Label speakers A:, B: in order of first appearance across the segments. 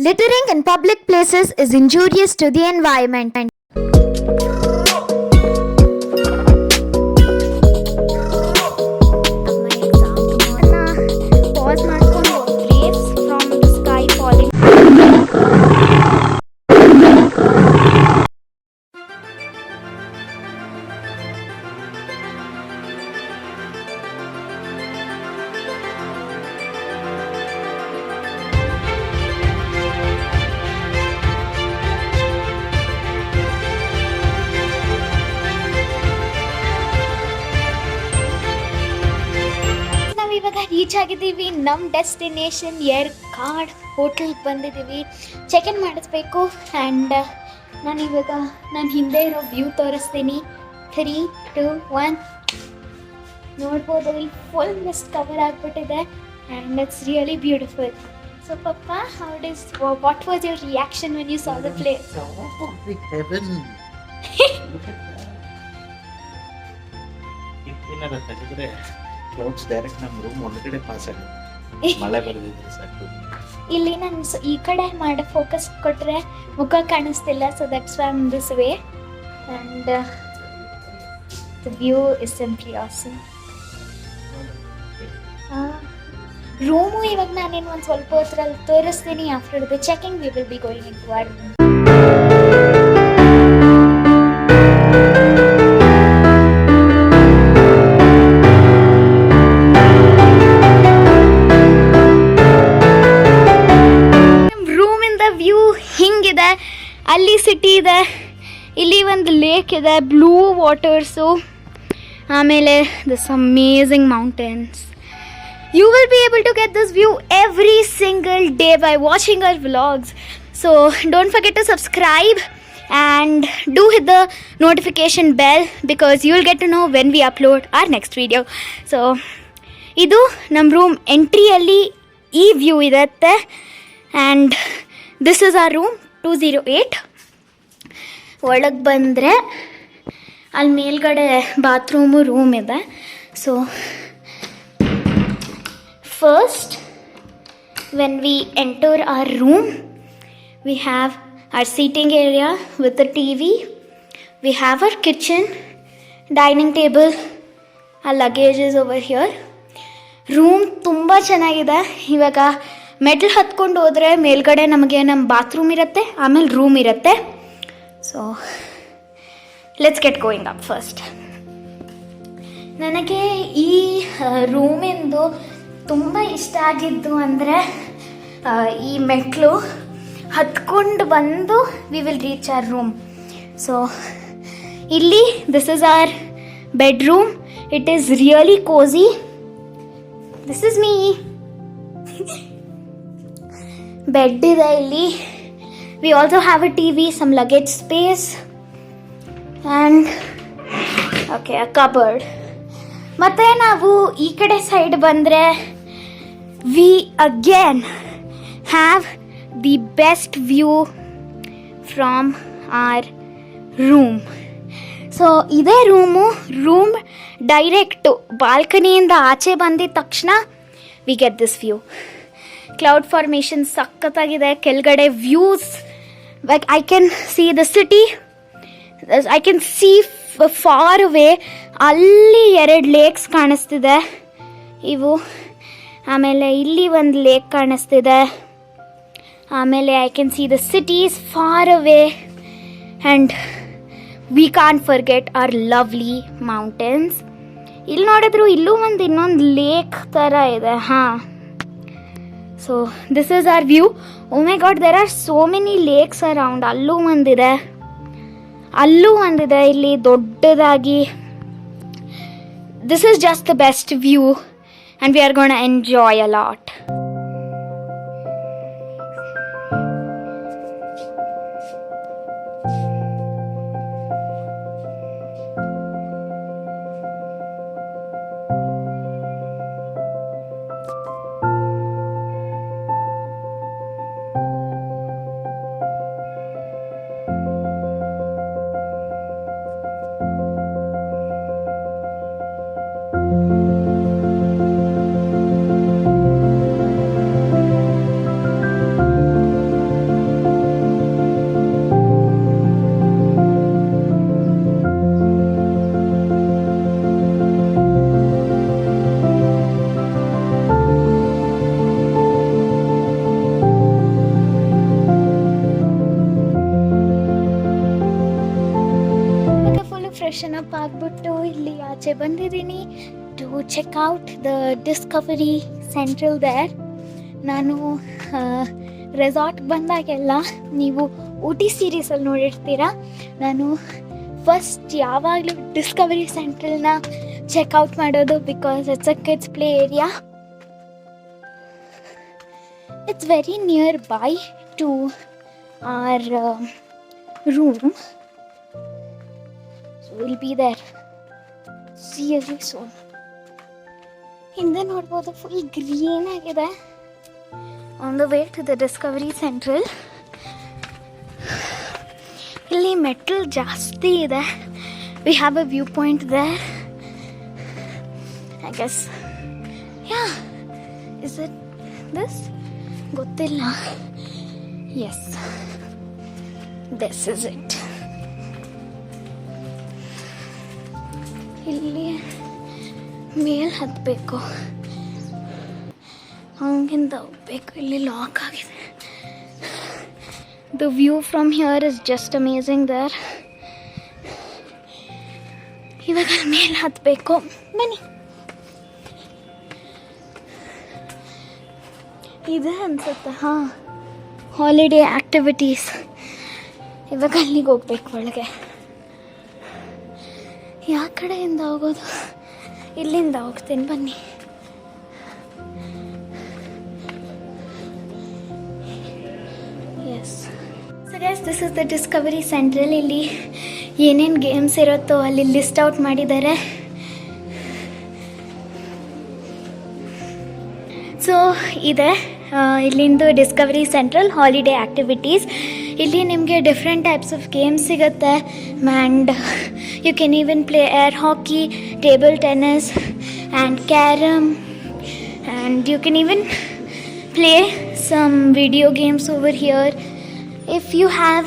A: Littering in public places is injurious to the environment. Pause ಮಾಡ್ಕೊಂಡು waves from the sky falling. ನಾವಿವಾಗ reach ಆಗಿದ್ದೀವಿ ನಮ್ಮ destination ಏರ್ಕಾಡ್ ಹೋಟೆಲ್ಗೆ ಬಂದಿದ್ದೀವಿ. ಚೆಕ್ ಇನ್ ಮಾಡಿಸ್ಬೇಕು. ಆ್ಯಂಡ್ ನಾನಿವಾಗ ನಾನು ಹಿಂದೆ ಇರೋ ವ್ಯೂ ತೋರಿಸ್ತೀನಿ. 3, 2, 1 ನೋಡ್ಬೋದು, ಇಲ್ಲಿ ಫುಲ್ ಮಿಸ್ಟ್ ಕವರ್ ಆಗಿಬಿಟ್ಟಿದೆ and it's really beautiful. So ಪಪ್ಪ, what was your reaction when you saw the place?
B: Clouds direct ನಮ್ಮ ರೂಮ್ ಒಳಗಡೆ ಪಾಸ್ ಆಗುತ್ತೆ. ಮಳೆ ಬರೆದಿದ್ರೆ ಸಾಕು.
A: ಇಲ್ಲಿ ನಾನು ಈ ಕಡೆ ಮಾಡಿ ಫೋಕಸ್ ಕೊಟ್ಟರೆ ಮುಖ ಕಾಣಿಸ್ತಿಲ್ಲ. So that's why I am this way and the view is simply awesome. Room ಇವಾಗ ನಾನೇನು ಒಂದು ಸ್ವಲ್ಪ ಹೊತ್ತರಲ್ಲಿ ತೋರಿಸ್ತೀನಿ. After the checking we will be going into our room. ಅಲ್ಲಿ ಸಿಟಿ ಇದೆ, ಇಲ್ಲಿ ಒಂದು ಲೇಕ್ ಇದೆ, ಬ್ಲೂ ವಾಟರ್ಸು, ಆಮೇಲೆ this amazing mountains. You will be able to get this view every single day by watching our vlogs. So don't forget to subscribe and do hit the notification bell because you will get to know when we upload our next video. So ಇದು ನಮ್ಮ room ಎಂಟ್ರಿಯಲ್ಲಿ ಈ view ಇರುತ್ತೆ and this is our room 208. ಒಳಗೆ ಬಂದರೆ ಅಲ್ಲಿ ಮೇಲ್ಗಡೆ bathroom room ಇದೆ. So first when we enter our room we have our seating area with the TV. We have our kitchen, dining table, our luggage is over here. Room ತುಂಬ ಚೆನ್ನಾಗಿದೆ. ಇವಾಗ ಮೆಟ್ಲು ಹತ್ಕೊಂಡು ಹೋದರೆ ಮೇಲ್ಗಡೆ ನಮಗೆ ನಮ್ಮ ಬಾತ್ರೂಮ್ ಇರುತ್ತೆ, ಆಮೇಲೆ ರೂಮ್ ಇರುತ್ತೆ. So let's get going up first. ನನಗೆ ಈ ರೂಮಿಂದು ತುಂಬ ಇಷ್ಟ ಆಗಿದ್ದು ಅಂದರೆ ಈ ಮೆಟ್ಲು ಹತ್ಕೊಂಡು ಬಂದು we will reach our room. So ಇಲ್ಲಿ this is our bedroom. It is really cosy. This is me. Bed ಇದೆ ಇಲ್ಲಿ. We also have a T V, some luggage space and okay a cupboard. ಮತ್ತು ನಾವು ಈ ಕಡೆ side ಬಂದರೆ we again have the best view from our room. So ಇದೇ room direct ಬಾಲ್ಕನಿಯಿಂದ ಆಚೆ ಬಂದಿದ ತಕ್ಷಣ we get this view. Cloud formation ಸಖತ್ತಾಗಿದೆ. ಕೆಳಗಡೆ views, like I can see the city, I can C far away. ಅಲ್ಲಿ 2 lakes ಕಾಣಿಸ್ತಿದೆ ಇವು. ಆಮೇಲೆ ಇಲ್ಲಿ ಒಂದು ಲೇಕ್ ಕಾಣಿಸ್ತಿದೆ. ಆಮೇಲೆ I can see the cities far away and we can't forget our lovely mountains. ಇಲ್ಲಿ ನೋಡಿದ್ರು ಇಲ್ಲೂ ಇನ್ನೊಂದು ಲೇಕ್ ಥರ ಇದೆ. ಹಾಂ, so this is our view. Oh my God, there are so many lakes around. ಅಲ್ಲೂ ಒಂದಿದೆ ಇಲ್ಲಿ ದೊಡ್ಡದಾಗಿ. This is just the best view and we are gonna enjoy a lot. Freshen up ಆಗಿಬಿಟ್ಟು ಇಲ್ಲಿ ಆಚೆ ಬಂದಿದ್ದೀನಿ to check out the discovery central there. ನಾನು ರೆಸಾರ್ಟ್ಗೆ ಬಂದಾಗೆಲ್ಲ ನೀವು ಊಟಿ ಸೀರೀಸಲ್ಲಿ ನೋಡಿರ್ತೀರ, ನಾನು ಫಸ್ಟ್ ಯಾವಾಗಲೂ ಡಿಸ್ಕವರಿ ಸೆಂಟ್ರಲ್ನ ಚೆಕ್ಔಟ್ ಮಾಡೋದು, because it's a kids play area. It's very nearby to our room, so will be there really soon. ಹಿಂದೆ ನೋಡ್ಬೋದು ಫುಲ್ ಗ್ರೀನ್ ಆಗಿದೆ. On the way to the discovery central. ಇಲ್ಲಿ ಮೆಟಲ್ ಜಾಸ್ತಿ ಇದೆ. We have a view point there, I guess. Yeah, is it this? ಗೊತ್ತಿಲ್ಲ. Yes, this is it. ಇಲ್ಲಿ ಮೇಲ್ ಹತ್ತಬೇಕು, ಹಂಗಿಂದ ಹೋಗ್ಬೇಕು. ಇಲ್ಲಿ ಲಾಕ್ ಆಗಿದೆ. The view from here is just amazing there. ಇವಾಗ ಮೇಲೆ ಹತ್ತಬೇಕು, ಬನ್ನಿ. ಇದೆ ಅನ್ಸುತ್ತೆ, ಹಾಂ, ಹಾಲಿಡೇ ಆ್ಯಕ್ಟಿವಿಟೀಸ್. ಇವಾಗ ಅಲ್ಲಿಗೆ ಹೋಗ್ಬೇಕು ಒಳಗೆ. ಯಾವ ಕಡೆಯಿಂದ ಹೋಗೋದು? ಇಲ್ಲಿಂದ ಹೋಗ್ತೀನಿ, ಬನ್ನಿ. Yes, so guys, this is the discovery central. ಇಲ್ಲಿ ಏನೇನು ಗೇಮ್ಸ್ ಇರುತ್ತೋ ಅಲ್ಲಿ ಲಿಸ್ಟ್ ಔಟ್ ಮಾಡಿದ್ದಾರೆ. ಸೊ ಇದೆ ಇಲ್ಲಿಂದು ಡಿಸ್ಕವರಿ ಸೆಂಟ್ರಲ್ ಹಾಲಿಡೇ ಆ್ಯಕ್ಟಿವಿಟೀಸ್. ಇಲ್ಲಿ ನಿಮಗೆ ಡಿಫ್ರೆಂಟ್ ಟೈಪ್ಸ್ ಆಫ್ ಗೇಮ್ಸ್ ಸಿಗುತ್ತೆ. And you can even play air hockey, table tennis and carrom, and you can even play some video games over here. If you have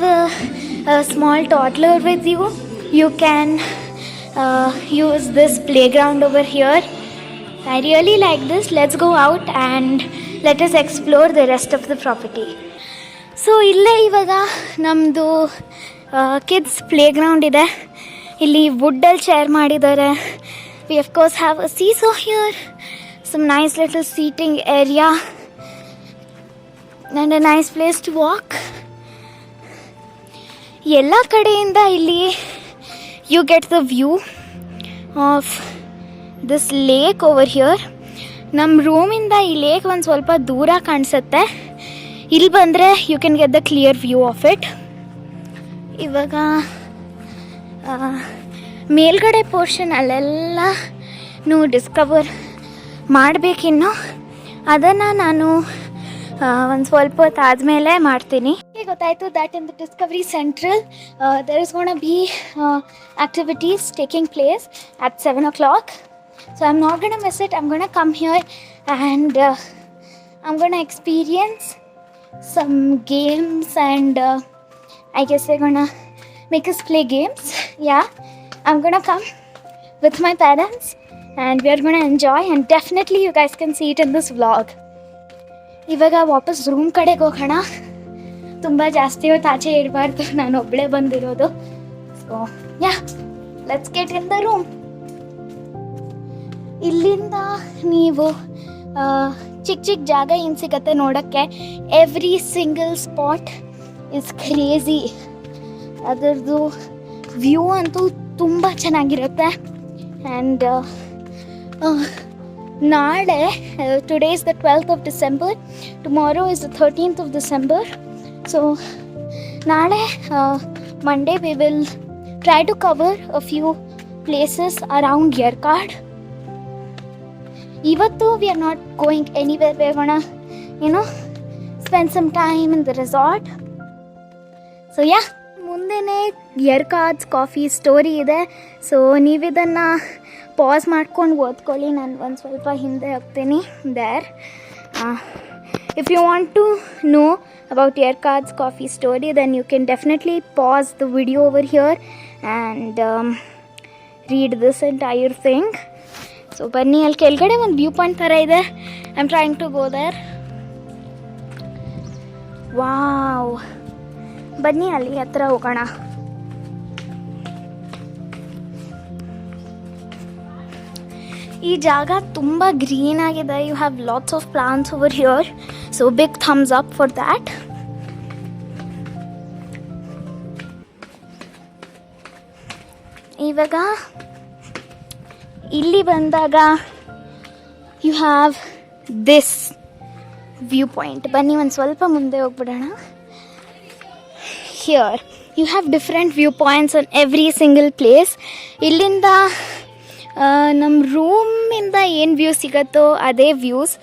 A: a small toddler with you, you can use this playground over here. I really like this. Let's go out and let us explore the rest of the property. So ಇಲ್ಲೇ ಇವಾಗ ನಮ್ಮದು kids playground ಇದೆ. ಇಲ್ಲಿ ವುಡ್ಡಲ್ಲಿ chair ಮಾಡಿದ್ದಾರೆ. We of course have a seesaw here, some nice little seating area and a nice place to walk. ಎಲ್ಲ ಕಡೆಯಿಂದ ಇಲ್ಲಿ you get the view of this lake over here. ನಮ್ಮ ರೂಮಿಂದ ಈ ಲೇಕ್ ಒಂದು ಸ್ವಲ್ಪ ದೂರ ಕಾಣಿಸುತ್ತೆ. ಇಲ್ಲಿ ಬಂದರೆ you can get the clear view of it. ಇವಾಗ ಮೇಲ್ಗಡೆ ಪೋರ್ಷನ್ ಅಲ್ಲೆಲ್ಲ ಡಿಸ್ಕವರ್ ಮಾಡಬೇಕಿನ್ನು. ಅದನ್ನು ನಾನು ಒಂದು ಸ್ವಲ್ಪ ಹೊತ್ತು ಆದಮೇಲೆ ಮಾಡ್ತೀನಿ. ಗೊತ್ತಾಯಿತು that in the discovery central there is gonna be activities taking place at 7 o'clock. So I'm not going to miss it. I'm going to come here and I'm going to experience some games and I guess they're going to make us play games. Yeah, I'm going to come with my parents and we are going to enjoy, and definitely you guys can see it in this vlog. ಇವಾಗ ವಾಪಸ್ room ಕಡೆಗೆ ಹೋಗೋಣ. ತುಂಬ ಜಾಸ್ತಿ ಹೊತ್ತು ಆಚೆ ಇಡಬಾರ್ದು, ನಾನು ಒಬ್ಬಳೇ ಬಂದಿರೋದು. So yeah, let's get in the room. ಇಲ್ಲಿಂದ ನೀವು ಚಿಕ್ಕ ಚಿಕ್ಕ ಜಾಗ ಏನು ಸಿಗತ್ತೆ ನೋಡೋಕ್ಕೆ. Every single spot is crazy. ಅದರದ್ದು ವ್ಯೂ ಅಂತೂ ತುಂಬ ಚೆನ್ನಾಗಿರುತ್ತೆ. ಆ್ಯಂಡ್ ನಾಳೆ, today is the 12th of December, tomorrow is the 13th of December. So ನಾಳೆ Monday we will try to cover a few places around Yercaud. ಇವತ್ತು we are not going anywhere. We are gonna spend some time in the resort. So yeah, ಮುಂದೆನೇ Yercaud's coffee story ಇದೆ. So ನೀವಿದನ್ನು pass ಮಾಡ್ಕೊಂಡು ಓದ್ಕೊಳ್ಳಿ. ನಾನು ಒಂದು ಸ್ವಲ್ಪ ಹಿಂದೆ ಹೋಗ್ತೀನಿ there. If you want to know about Yerkad's coffee story, then you can definitely pause the video over here and read this entire thing. So ಬನ್ನಿ, ಅಲ್ಲಿ ಕೆಳಗಡೆ ಒಂದು ವ್ಯೂ ಪಾಯಿಂಟ್ ಥರ ಇದೆ. I am trying to go there. Wow, ಬನ್ನಿ ಅಲ್ಲಿ ಹತ್ರ ಹೋಗೋಣ. ಈ ಜಾಗ ತುಂಬ ಗ್ರೀನ್ ಆಗಿದೆ. You have lots of plants over here, so big thumbs up for that. ಇವಾಗ ಇಲ್ಲಿ ಬಂದಾಗ you have this view point. ಬನ್ನಿ ಒಂದು ಸ್ವಲ್ಪ ಮುಂದೆ ಹೋಗ್ಬಿಡೋಣ. Here you have different view points on every single place. ಇಲ್ಲಿಂದ ನಮ್ಮ ರೂಮಿಂದ ಏನು ವ್ಯೂ ಸಿಗುತ್ತೋ ಅದೇ views.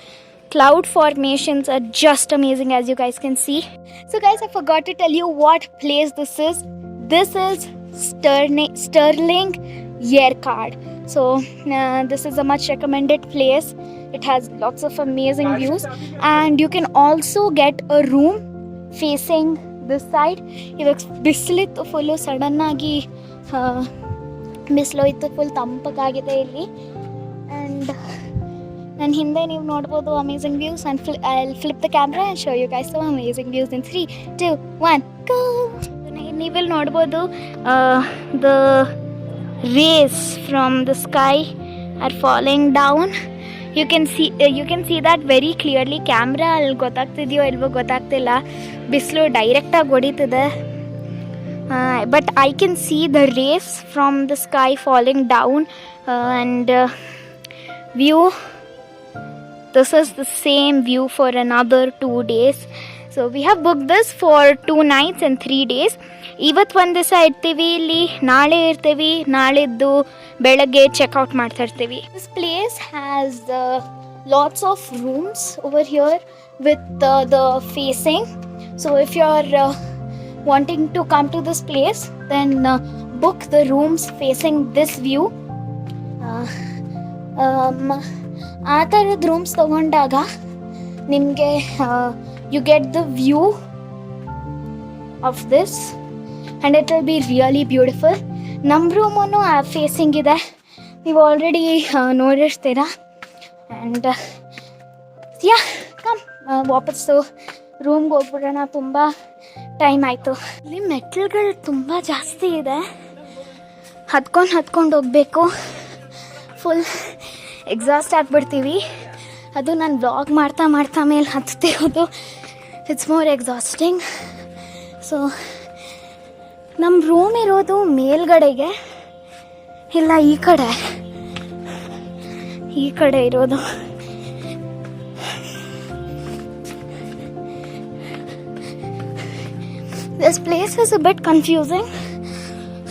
A: Cloud formations are just amazing, as you guys can see. So guys, I forgot to tell you what place this is. This is Sterling Yerkard. So this is a much recommended place. It has lots of amazing views, and you can also get a room facing this side. ಇವಾಗ ಬಿಸಿಲಿತ್ತು full, ಸಡನ್ನಾಗಿ ಬಿಸಿಲೋಯ್ತು, full ತಂಪಗಾಗಿದೆ ಇಲ್ಲಿ. And ನನ್ನ ಹಿಂದೆ ನೀವು ನೋಡ್ಬೋದು amazing views. And I flip the camera and show you guys some amazing views in 3, 2, 1 go. ನೀವಿಲ್ಲಿ ನೋಡ್ಬೋದು the rays from the sky are falling down. You can see that very clearly. Camera ಅಲ್ಲಿ ಗೊತ್ತಾಗ್ತಿದೆಯೋ ಇಲ್ವೋ ಗೊತ್ತಾಗ್ತಿಲ್ಲ, ಬಿಸಿಲು ಡೈರೆಕ್ಟಾಗಿ ಹೊಡಿತಿದೆ. But I can see the rays from the sky falling down and view. This is the same view for another 2 days. So we have booked this for 2 nights and 3 days. ಇವತ್ತು ಒಂದು ದಿವಸ ಇರ್ತೀವಿ ಇಲ್ಲಿ, ನಾಳೆ ಇರ್ತೀವಿ, ನಾಳಿದ್ದು ಬೆಳಗ್ಗೆ ಚೆಕ್ಔಟ್ ಮಾಡ್ತಾ ಇರ್ತೀವಿ. This place has lots of rooms over here with the facing. So if you're wanting to come to this place, then book the rooms facing this view. ಆ ಥರದ ರೂಮ್ಸ್ ತೊಗೊಂಡಾಗ ನಿಮಗೆ you get the view of this and it will be really beautiful. ನಮ್ಮ room facing ಇದೆ, ನೀವು already ನೋಡಿರ್ತೀರ. And yeah come ವಾಪಸ್ಸು ರೂಮ್ಗೆ ಹೋಗ್ಬಿಡೋಣ, ತುಂಬ ಟೈಮ್ ಆಯಿತು. ಇಲ್ಲಿ ಮೆಟ್ಲುಗಳು ತುಂಬ ಜಾಸ್ತಿ ಇದೆ, ಹತ್ಕೊಂಡು ಹೋಗಬೇಕು. ಫುಲ್ ಎಕ್ಸಾಸ್ಟ್ ಆಗಿಬಿಡ್ತೀವಿ. ಅದು ನಾನು ಬ್ಲಾಗ್ ಮಾಡ್ತಾ ಮೇಲೆ ಹತ್ತಿರೋದು, ಇಟ್ಸ್ ಮೋರ್ ಎಕ್ಸಾಸ್ಟಿಂಗ್. ಸೊ ನಮ್ಮ ರೂಮ್ ಇರೋದು ಮೇಲ್ಗಡೆಗೆ, ಇಲ್ಲ ಈ ಕಡೆ ಇರೋದು. This place is a bit confusing,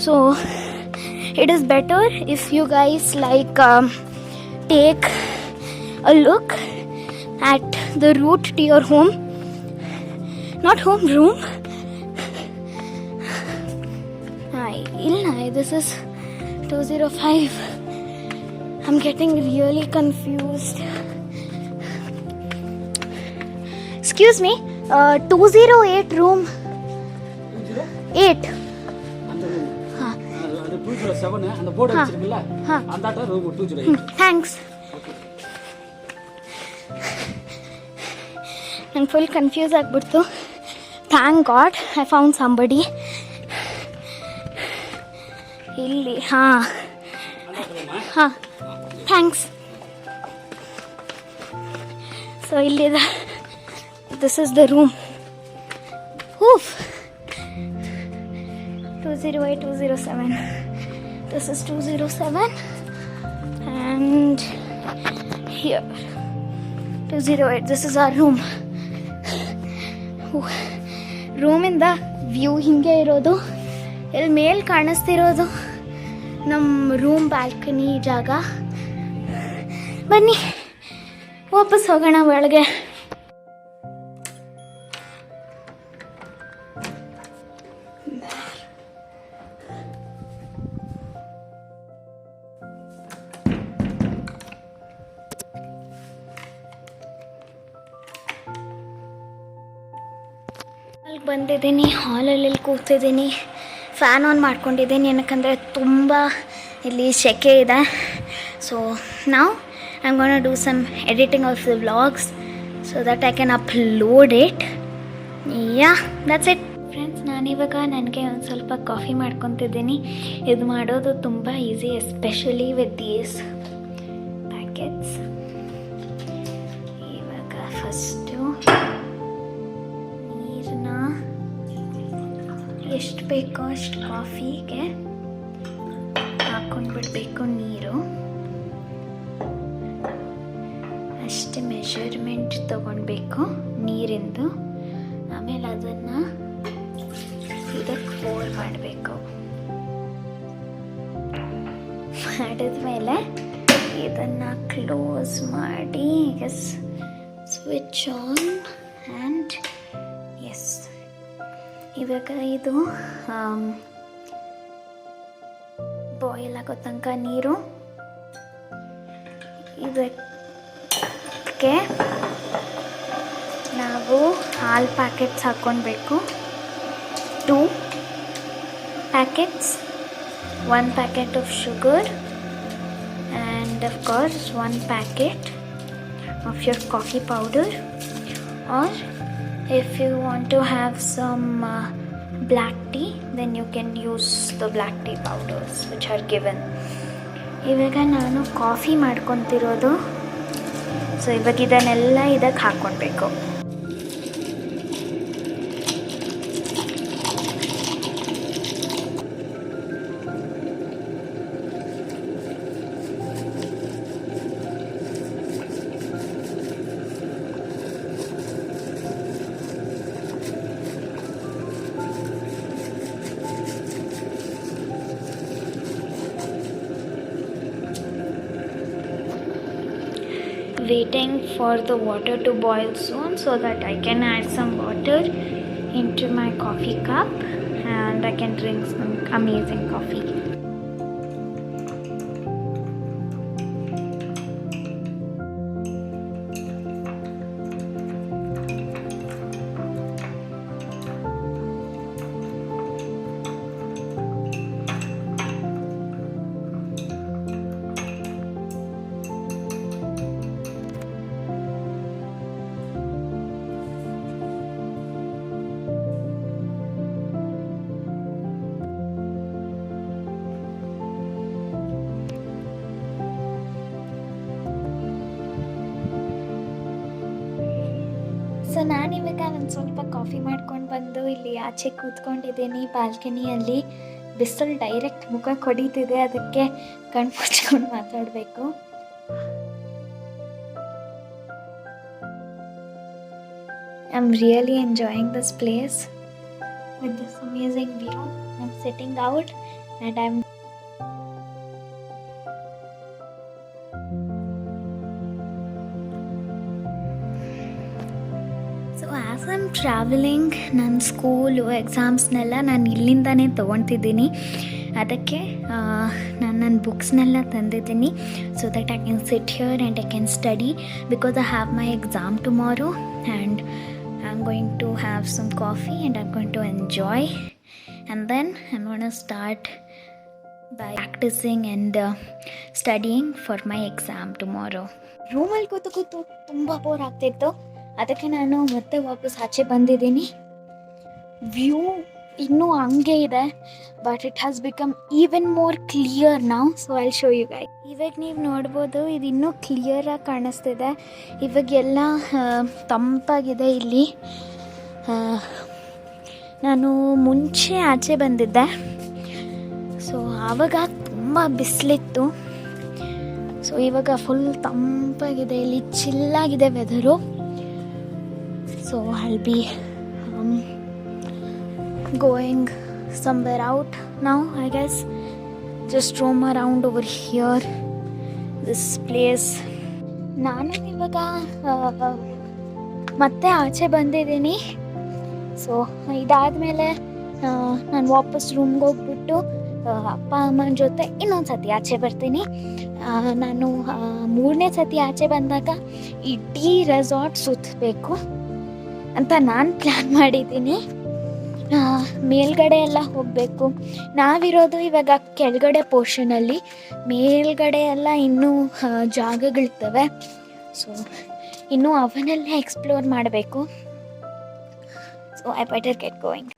A: so it is better if you guys take a look at the route to your home, not home, room. This is 205. I'm getting really confused. Excuse me, 208 room 8.
C: அந்த 207 அந்த board வச்சிருக்கீங்களா, அந்த room 208.
A: Thanks. ನಂಗೆ full confuse ಆಗಿಬಿಡ್ತು. Thank god I found somebody. ಇಲ್ಲಿ ಹಾಂ thanks. So ಇಲ್ಲಿದೆ, this is the room. 208, 207. This is 207 and here 208. This is our room. ರೂಮಿಂದ ವ್ಯೂ ಹಿಂಗೆ ಇರೋದು. ಇಲ್ಲಿ ಮೇಲೆ ಕಾಣಿಸ್ತಿರೋದು ನಮ್ಮ ರೂಮ್ ಬ್ಯಾಲ್ಕನಿ ಜಾಗ. ಬನ್ನಿ ವಾಪಸ್ ಹೋಗೋಣ ಒಳಗೆ. ಅಲ್ಲಿ ಬಂದಿದ್ದೀನಿ, ಹಾಲಲ್ಲಿ ಕೂತಿದ್ದೀನಿ, ಫ್ಯಾನ್ ಆನ್ ಮಾಡ್ಕೊಂಡಿದ್ದೀನಿ, ಏನಕ್ಕಂದರೆ ತುಂಬ ಇಲ್ಲಿ ಸೆಕೆ ಇದೆ. ಸೊ ನಾವು I am gonna do some editing of the vlogs so that I can upload it. Yeah that's it friends. ನಾನಿವಾಗ ನನಗೆ ಒಂದು ಸ್ವಲ್ಪ ಕಾಫಿ ಮಾಡ್ಕೊತಿದ್ದೀನಿ. ಇದು ಮಾಡೋದು ತುಂಬ easy, especially with these packets. ಎಷ್ಟು ಬೇಕೋ ಅಷ್ಟು ಕಾಫಿಗೆ ಹಾಕೊಂಡು ಬಿಡಬೇಕು ನೀರು. ಅಷ್ಟು ಮೆಷರ್ಮೆಂಟ್ ತಗೊಳ್ಬೇಕು ನೀರಿಂದು. ಆಮೇಲೆ ಅದನ್ನು ಇದಕ್ಕೆ ಪೋರ್ ಮಾಡಬೇಕು. ಮಾಡಿದ್ಮೇಲೆ ಇದನ್ನು ಕ್ಲೋಸ್ ಮಾಡಿ ಸ್ವಿಚ್ ಆನ್ ಆ್ಯಂಡ್ ಎಸ್. ಇವಾಗ ಇದು ಬಾಯ್ಲ್ ಆಗೋ ತನಕ ನೀರು. ಇದಕ್ಕೆ ನಾವು ಹಾಲು ಪ್ಯಾಕೆಟ್ಸ್ ಹಾಕ್ಕೊಳ್ಬೇಕು. 2 packets, 1 packet of sugar and of course 1 packet of your coffee powder, or if you want to have some black tea, then you can use the black tea powders which are given. ಇವಾಗ ನಾನು coffee ಮಾಡ್ಕೊತಿರೋದು. So ಇವಾಗ ಇದನ್ನೆಲ್ಲ ಇದಕ್ಕೆ ಹಾಕ್ಕೊಳ್ಬೇಕು. Waiting for the water to boil soon so that I can add some water into my coffee cup and I can drink some amazing coffee. So ನಾನಿವಾಗ ಒಂದು ಸ್ವಲ್ಪ coffee ಮಾಡ್ಕೊಂಡು ಬಂದು ಇಲ್ಲಿ ಆಚೆ ಕೂತ್ಕೊಂಡಿದ್ದೀನಿ ಬಾಲ್ಕನಿಯಲ್ಲಿ. ಬಿಸಿಲು ಡೈರೆಕ್ಟ್ ಮುಖಕ್ಕೆ ಹೊಡಿತಿದೆ, ಅದಕ್ಕೆ ಕಣ್ಣು ಮುಚ್ಕೊಂಡು ಮಾತಾಡಬೇಕು. I am really enjoying this place with this amazing view. I am sitting out and I am as I am travelling ನನ್ನ ಸ್ಕೂಲು ಎಕ್ಸಾಮ್ಸ್ನೆಲ್ಲ ನಾನು ಇಲ್ಲಿಂದನೇ ತೊಗೊತಿದ್ದೀನಿ. ಅದಕ್ಕೆ ನಾನು ನನ್ನ ಬುಕ್ಸ್ನೆಲ್ಲ ತಂದಿದ್ದೀನಿ so that I can sit here and I can study because I have my exam tomorrow and I am going to have some coffee and I am going to enjoy and then I am going to start by practicing and studying for my exam tomorrow. ರೂಮಲ್ಲಿ ಕೂತು ತುಂಬ bore ಆಗ್ತಿತ್ತು, ಅದಕ್ಕೆ ನಾನು ಮತ್ತೆ ವಾಪಸ್ ಆಚೆ ಬಂದಿದ್ದೀನಿ. ವ್ಯೂ ಇನ್ನೂ ಹಂಗೆ ಇದೆ, but it has become even more clear now. So I show you guys. ಇವಾಗ ನೀವು ನೋಡ್ಬೋದು, ಇದು ಇನ್ನೂ ಕ್ಲಿಯರಾಗಿ ಕಾಣಿಸ್ತಿದೆ. ಇವಾಗೆಲ್ಲ ತಂಪಾಗಿದೆ ಇಲ್ಲಿ. ನಾನು ಮುಂಚೆ ಆಚೆ ಬಂದಿದ್ದೆ, ಸೊ ಆವಾಗ ತುಂಬ ಬಿಸಿಲಿತ್ತು. ಸೊ ಇವಾಗ ಫುಲ್ ತಂಪಾಗಿದೆ, ಇಲ್ಲಿ ಚಿಲ್ಲಾಗಿದೆ weather. So I'll be going somewhere out now, I guess. Just roam around over here, this place. ನಾನು ಇವಾಗ ಮತ್ತೆ ಆಚೆ ಬಂದಿದ್ದೀನಿ. ಸೊ ಇದಾದಮೇಲೆ ನಾನು ವಾಪಸ್ ರೂಮ್ಗೆ ಹೋಗ್ಬಿಟ್ಟು ಅಪ್ಪ ಅಮ್ಮನ ಜೊತೆ ಇನ್ನೊಂದು ಸತಿ ಆಚೆ ಬರ್ತೀನಿ. ನಾನು 3ನೇ ಸತಿ ಆಚೆ ಬಂದಾಗ ಇಡೀ ರೆಸಾರ್ಟ್ ಸುತ್ತಬೇಕು ಅಂತ ನಾನು ಪ್ಲ್ಯಾನ್ ಮಾಡಿದ್ದೀನಿ. ಮೇಲ್ಗಡೆ ಎಲ್ಲ ಹೋಗಬೇಕು. ನಾವಿರೋದು ಇವಾಗ ಕೆಳಗಡೆ ಪೋರ್ಷನಲ್ಲಿ, ಮೇಲ್ಗಡೆ ಎಲ್ಲ ಇನ್ನೂ ಜಾಗಗಳಿರ್ತವೆ. ಸೊ ಇನ್ನೂ ಅವನ್ನೆಲ್ಲ ಎಕ್ಸ್ಪ್ಲೋರ್ ಮಾಡಬೇಕು. So I better get going.